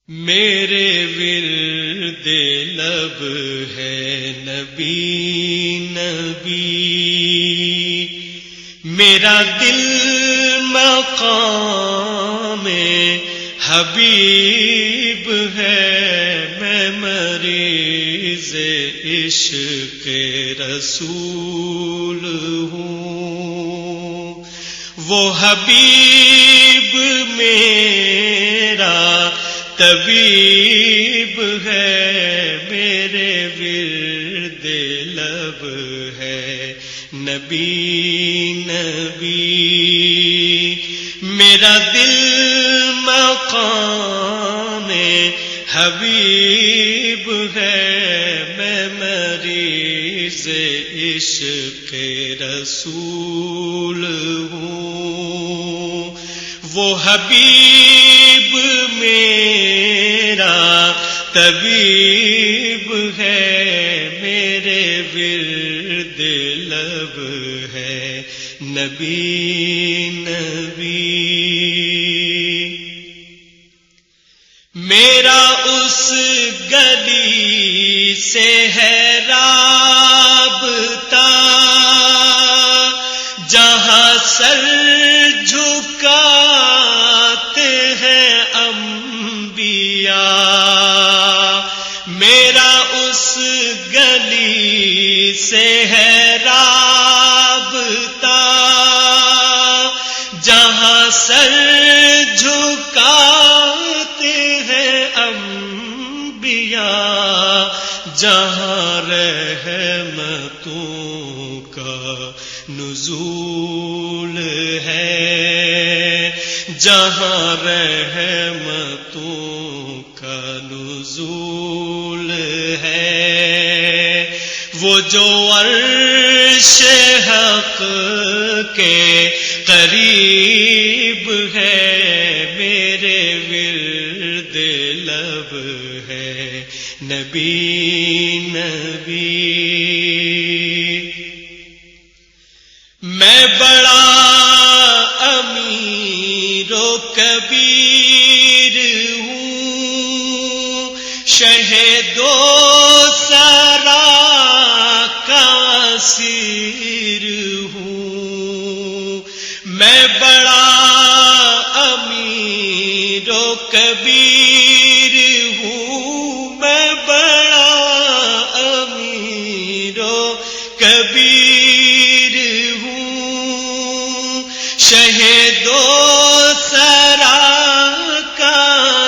میرے ورد لب ہے نبی نبی، میرا دل مقام حبیب ہے، میں مریض عشق رسول ہوں، وہ حبیب میرا طبیب ہے، میرے ورد لب ہے نبی نبی، میرا دل مقام حبیب ہے، میں مریض عشق رسول ہوں، وہ حبیب میرا طبیب ہے، میرے ورد لب ہے نبی نبی، میرا اس گلی سے ہے رابطہ جہاں سر جھکاتے ہیں انبیاء، میرا اس گلی سے ہے رابطہ جہاں سر جھکاتے ہیں انبیاء، جہاں رحمتوں کا نزول ہے، جہاں رحمتوں کا نزول ہے، وہ جو عرش حق کے قریب ہے، میرے ورد لب ہے نبی نبی، میں بڑا امیر و کبیر ہوں، شہید و سرا کا اسیر ہوں، میں بڑا امیر و کبیر ہوں، میں بڑا امیر و کبیر ہوں، شہید و سرا کا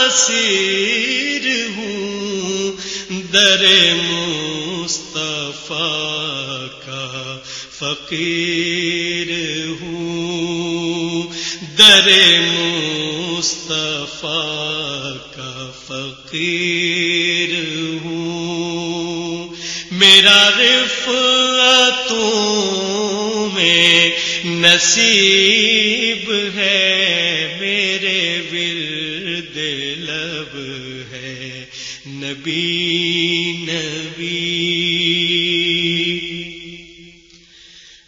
اسیر ہوں، در مصطفیٰ کا فقیر ہوں، در مصطفیٰ کا فقیر ہوں، میرا رفعتوں میں نصیب ہے، میرے ورد لب ہے نبی نبی،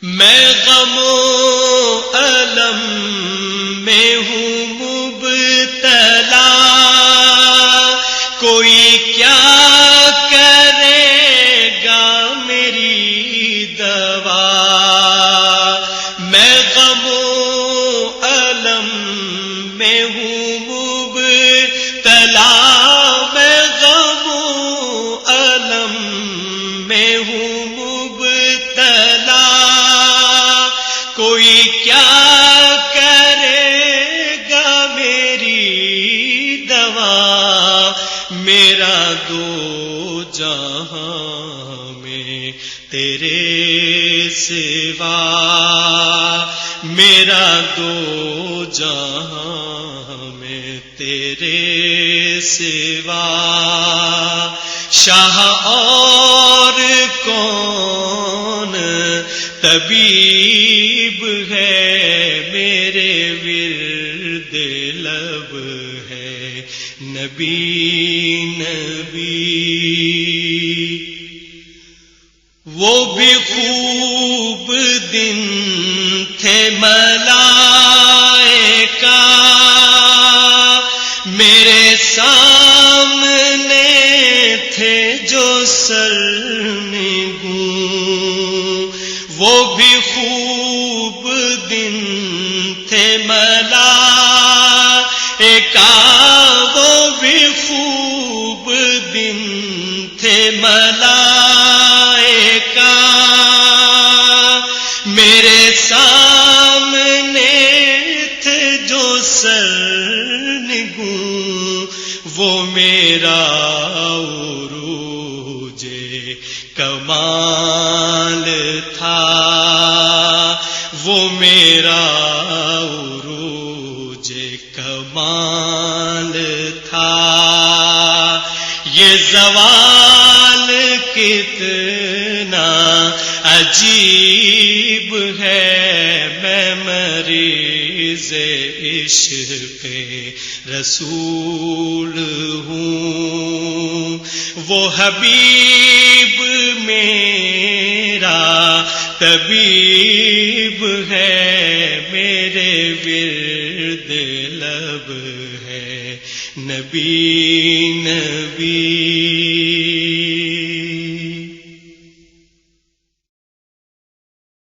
میں غم و الم میں ہوں مبتلا، کوئی کیا کرے گا میری دوا، میں غم و الم میں ہوں مبتلا، میں غم و الم میں ہوں مبتلا، کوئی کیا کرے گا میری دوا، میرا دو جہاں میں تیرے سوا، میرا دو جہاں میں تیرے سوا، شاہ اور کون طبیب ہے، میرے ورد لب ہے نبی نبی، وہ بھی خوب دن تھے ملائکہ میرے ساتھ سرنگوں، وہ بھی خوب دن تھے ملائکہ، وہ بھی خوب دن تھے ملائکہ، میرے سامنے تھے جو سرنگوں، وہ میرا عروج کمال تھا، وہ میرا عروج کمال تھا۔ یہ زوال کتنا عجیب ہے، میں مریض عشق رسول ہوں، وہ حبیب میرا طبیب ہے، میرے ورد لب ہے نبی نبی۔